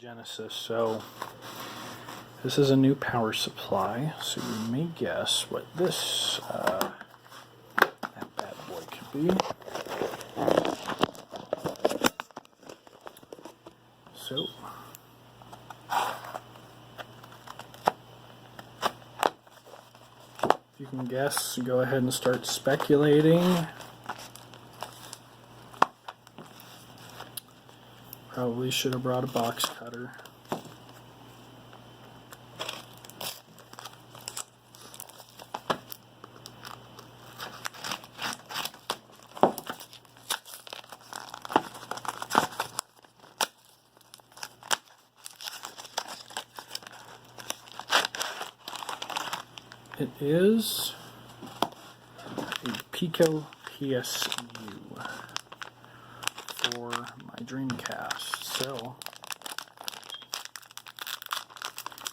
Genesis. So this is a new power supply, so you may guess what this that bad boy could be. So if you can guess, go ahead and start speculating. Probably should have brought a box cutter. It is a Pico PSU for my Dreamcast. So,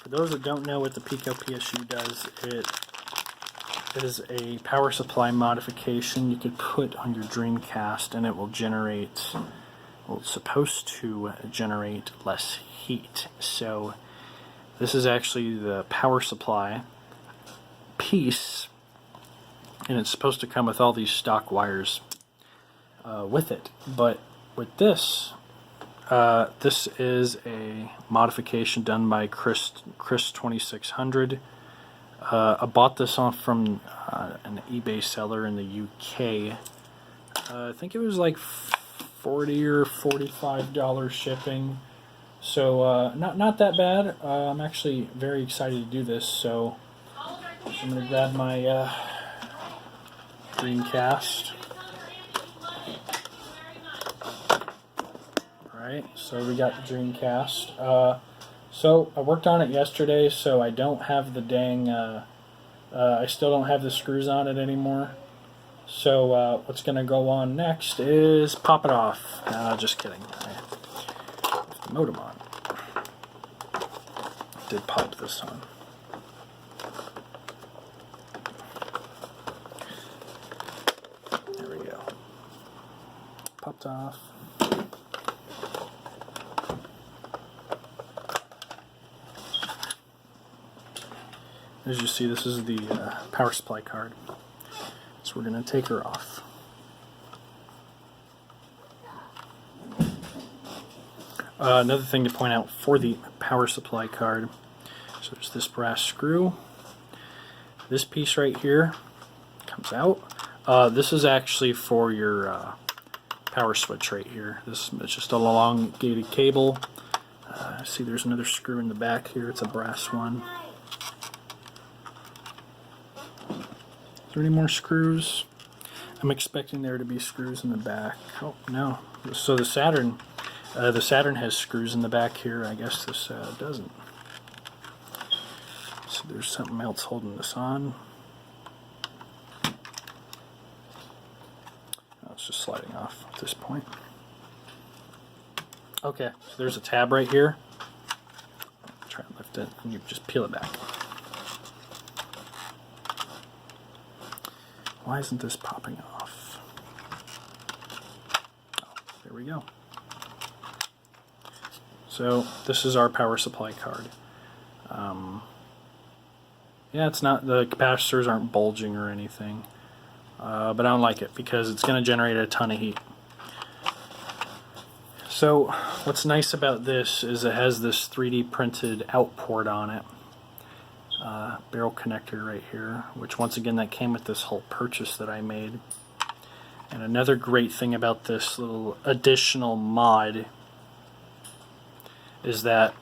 for those that don't know what the Pico PSU does, it is a power supply modification you could put on your Dreamcast, and it will generate, well, it's supposed to generate less heat. So, this is actually the power supply piece, and it's supposed to come with all these stock wires with it. But with this, this is a modification done by Chris 2600. I bought this off from an eBay seller in the UK. I think it was like $40 or $45 shipping. So not that bad. I'm actually very excited to do this. So I'm going to grab my Dreamcast. Alright, so we got the Dreamcast. So I worked on it yesterday, so I don't have the dang, I still don't have the screws on it anymore. So what's going to go on next is pop it off. Just kidding. I left the modem on. I did pop this on. Popped off. As you see, this is the power supply card. So we're going to take her off. Another thing to point out for the power supply card, so there's this brass screw. This piece right here comes out. This is actually for your power switch right here. This is just a elongated cable. See, there's another screw in the back here. It's a brass one. Is there any more screws? I'm expecting there to be screws in the back. Oh no! So the Saturn has screws in the back here. I guess this doesn't. So there's something else holding this on. It's just sliding off at this point. Okay, so there's a tab right here. Try and lift it, and you just peel it back. Why isn't this popping off? Oh, there we go. So this is our power supply card. Yeah, it's not, the capacitors aren't bulging or anything. But I don't like it because it's going to generate a ton of heat. So what's nice about this is it has this 3D printed out port on it. Barrel connector right here, which once again that came with this whole purchase that I made. And another great thing about this little additional mod is that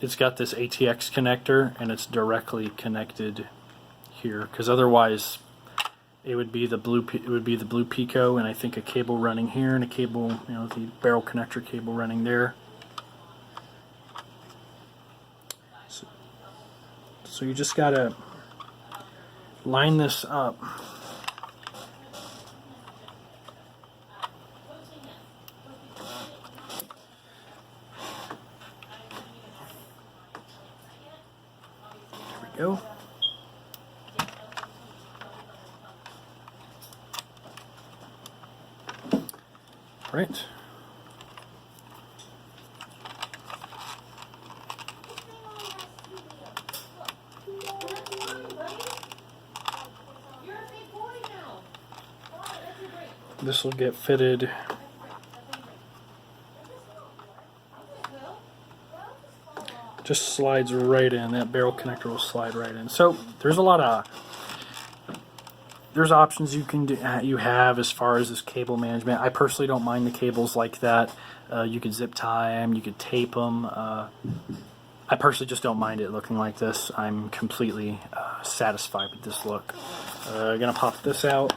it's got this ATX connector and it's directly connected here, because otherwise it would be the blue Pico, and I think a cable running here and a cable, you know, the barrel connector cable running there. So you just gotta line this up. There we go. Right. this will get fitted just slides right in. That barrel connector will slide right in. So there's a lot of options you can do, you have as far as this cable management. I personally don't mind the cables like that. You could zip tie them, you could tape them. I personally just don't mind it looking like this. I'm completely satisfied with this look. Gonna pop this out.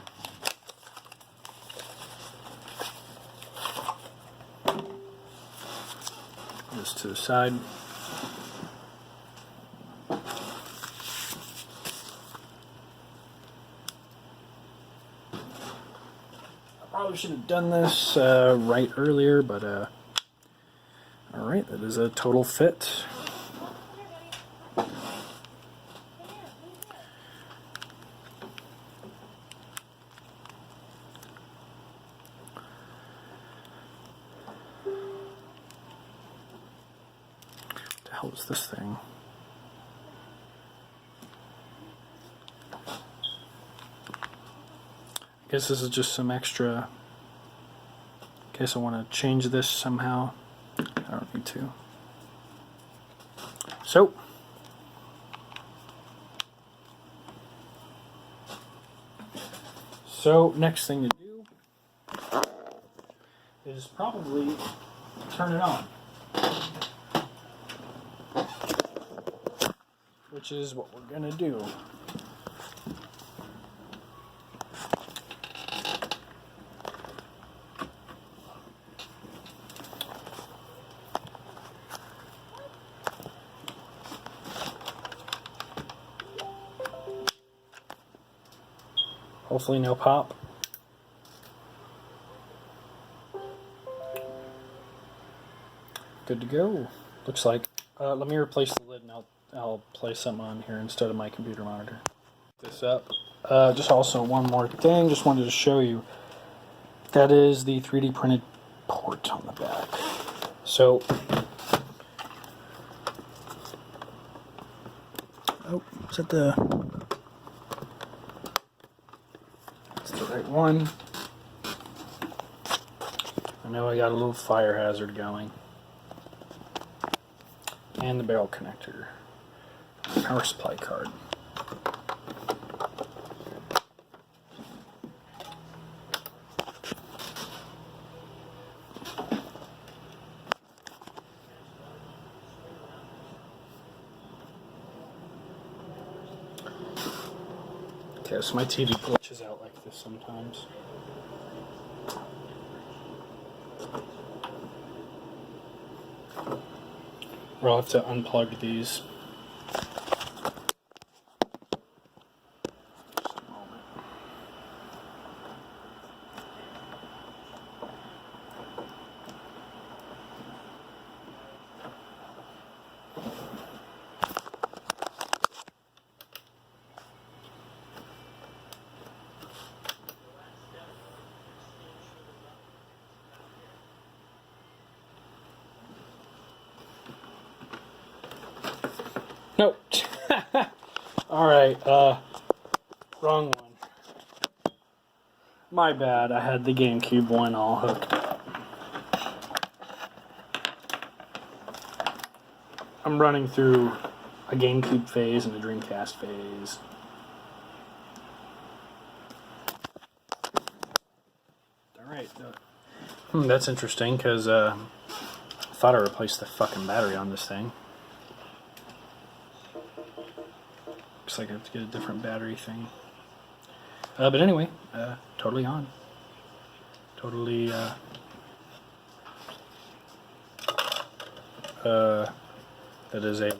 This to the side. Probably should have done this right earlier, but alright, that is a total fit. What the hell is this thing? I guess this is just some extra, in case I want to change this somehow. I don't need to. So next thing to do is probably turn it on, which is what we're gonna do. Hopefully no pop. Good to go. Looks like. Let me replace the lid and I'll place something on here instead of my computer monitor. This up. Just also one more thing. Just wanted to show you. That is the 3D printed port on the back. So. Oh, is that the? Right one. I know I got a little fire hazard going. And the barrel connector. Power supply card. Okay, so my TV glitches out like this sometimes. Or I'll have to unplug these. Nope. Alright, wrong one. My bad, I had the GameCube one all hooked up. I'm running through a GameCube phase and a Dreamcast phase. Alright, that's interesting, because I thought I replaced the fucking battery on this thing. Looks like I have to get a different battery thing. But anyway, totally on. Totally, that is a...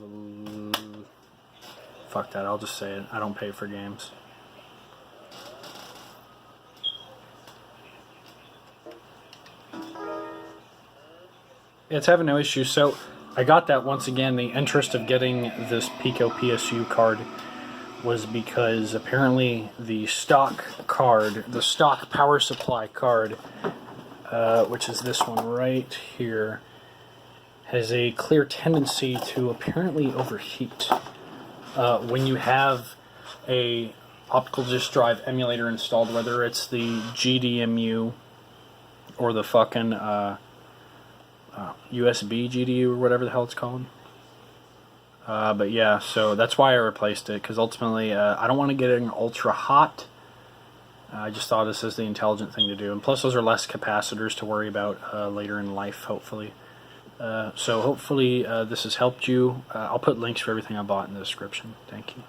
Fuck that, I'll just say it. I don't pay for games. Yeah, it's having no issue. So, I got that once again. The interest of getting this Pico PSU card was because apparently the stock card, the stock power supply card, which is this one right here, has a clear tendency to apparently overheat. When you have a optical disk drive emulator installed, whether it's the GDMU or the fucking USB GDU or whatever the hell it's called. But yeah, so that's why I replaced it, because ultimately I don't want to get it ultra hot. I just thought this is the intelligent thing to do, and plus those are less capacitors to worry about later in life, hopefully. So hopefully this has helped you. I'll put links for everything I bought in the description. Thank you.